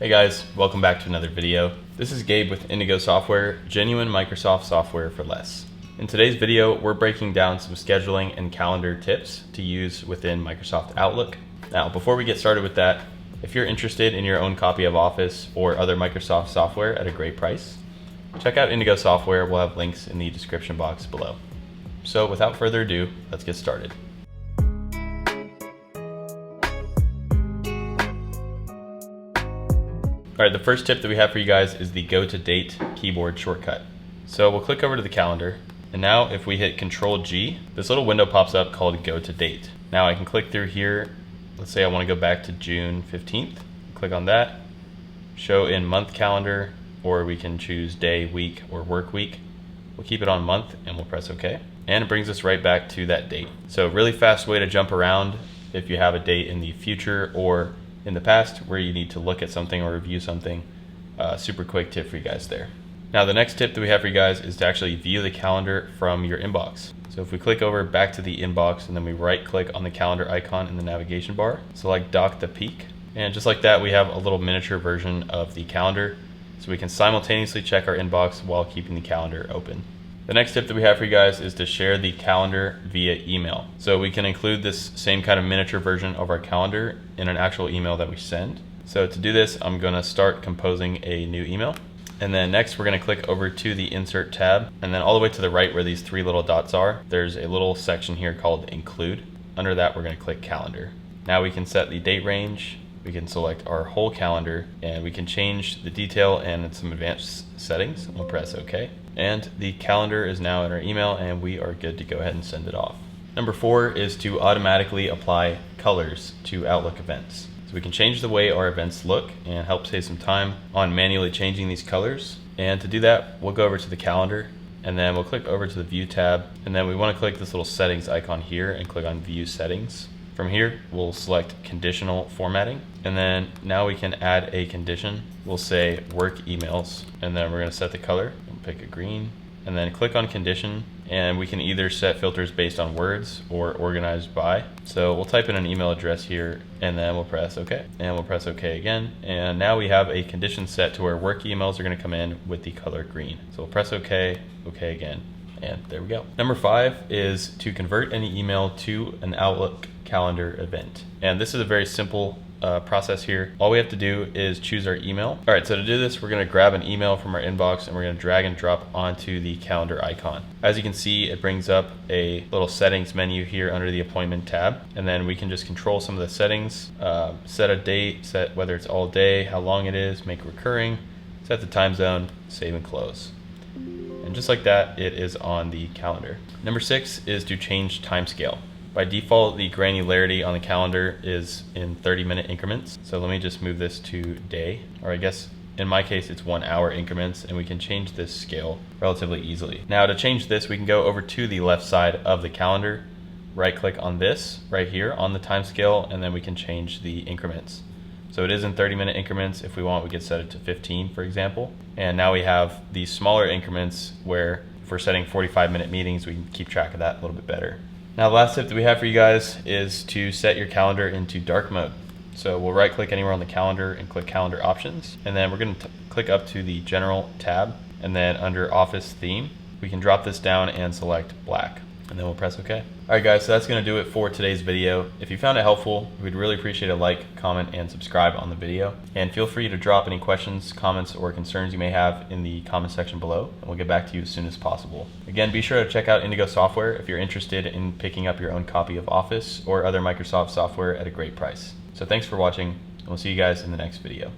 Hey guys, welcome back to another video. This is Gabe with Indigo Software, genuine Microsoft software for less. In today's video, we're breaking down some scheduling and calendar tips to use within Microsoft Outlook. Now, before we get started with that, if you're interested in your own copy of Office or other Microsoft software at a great price, check out Indigo Software. We'll have links in the description box below. So without further ado, let's get started. All right, the first tip that we have for you guys is the Go to Date keyboard shortcut. So we'll click over to the calendar, and now if we hit Control G, this little window pops up called Go to Date. Now I can click through here. Let's say I want to go back to June 15th. Click on that, show in month calendar, or we can choose day, week, or work week. We'll keep it on month and we'll press OK. And it brings us right back to that date. So really fast way to jump around if you have a date in the future or in the past where you need to look at something or review something. Super quick tip for you guys there. Now the next tip that we have for you guys is to actually view the calendar from your inbox. So if we click over back to the inbox and then we right click on the calendar icon in the navigation bar, select Dock the Peak, and just like that we have a little miniature version of the calendar so we can simultaneously check our inbox while keeping the calendar open. The next tip that we have for you guys is to share the calendar via email. So we can include this same kind of miniature version of our calendar in an actual email that we send. So to do this, I'm gonna start composing a new email. And then next we're gonna click over to the Insert tab. And then all the way to the right where these three little dots are, there's a little section here called Include. Under that, we're gonna click Calendar. Now we can set the date range. We can select our whole calendar and we can change the detail and some advanced settings. We'll press OK. And the calendar is now in our email and we are good to go ahead and send it off. Number 4 is to automatically apply colors to Outlook events. So we can change the way our events look and help save some time on manually changing these colors. And to do that, we'll go over to the calendar and then we'll click over to the View tab. And then we want to click this little settings icon here and click on View Settings. From here, we'll select conditional formatting, and then now we can add a condition. We'll say work emails, and then we're going to set the color. We'll pick a green, and then click on condition, and we can either set filters based on words or organized by. So we'll type in an email address here, and then we'll press OK, and we'll press OK again. And now we have a condition set to where work emails are going to come in with the color green. So we'll press OK, OK again. And there we go. Number 5 is to convert any email to an Outlook calendar event. And this is a very simple process here. All we have to do is choose our email. All right, so to do this, we're gonna grab an email from our inbox and we're gonna drag and drop onto the calendar icon. As you can see, it brings up a little settings menu here under the appointment tab. And then we can just control some of the settings, set a date, set whether it's all day, how long it is, make recurring, set the time zone, save and close. And just like that, it is on the calendar. Number 6 is to change timescale. By default, the granularity on the calendar is in 30-minute increments. So let me just move this to day, or I guess in my case, it's 1 hour increments, and we can change this scale relatively easily. Now to change this, we can go over to the left side of the calendar, right click on this right here on the timescale, and then we can change the increments. So it is in 30-minute increments. If we want, we could set it to 15, for example. And now we have these smaller increments where if we're setting 45-minute meetings, we can keep track of that a little bit better. Now the last tip that we have for you guys is to set your calendar into dark mode. So we'll right click anywhere on the calendar and click calendar options. And then we're going to click up to the general tab. And then under office theme, we can drop this down and select black. And then we'll press OK. Alright guys, so that's going to do it for today's video. If you found it helpful, we'd really appreciate a like, comment, and subscribe on the video. And feel free to drop any questions, comments, or concerns you may have in the comment section below, and we'll get back to you as soon as possible. Again, be sure to check out Indigo Software if you're interested in picking up your own copy of Office or other Microsoft software at a great price. So thanks for watching, and we'll see you guys in the next video.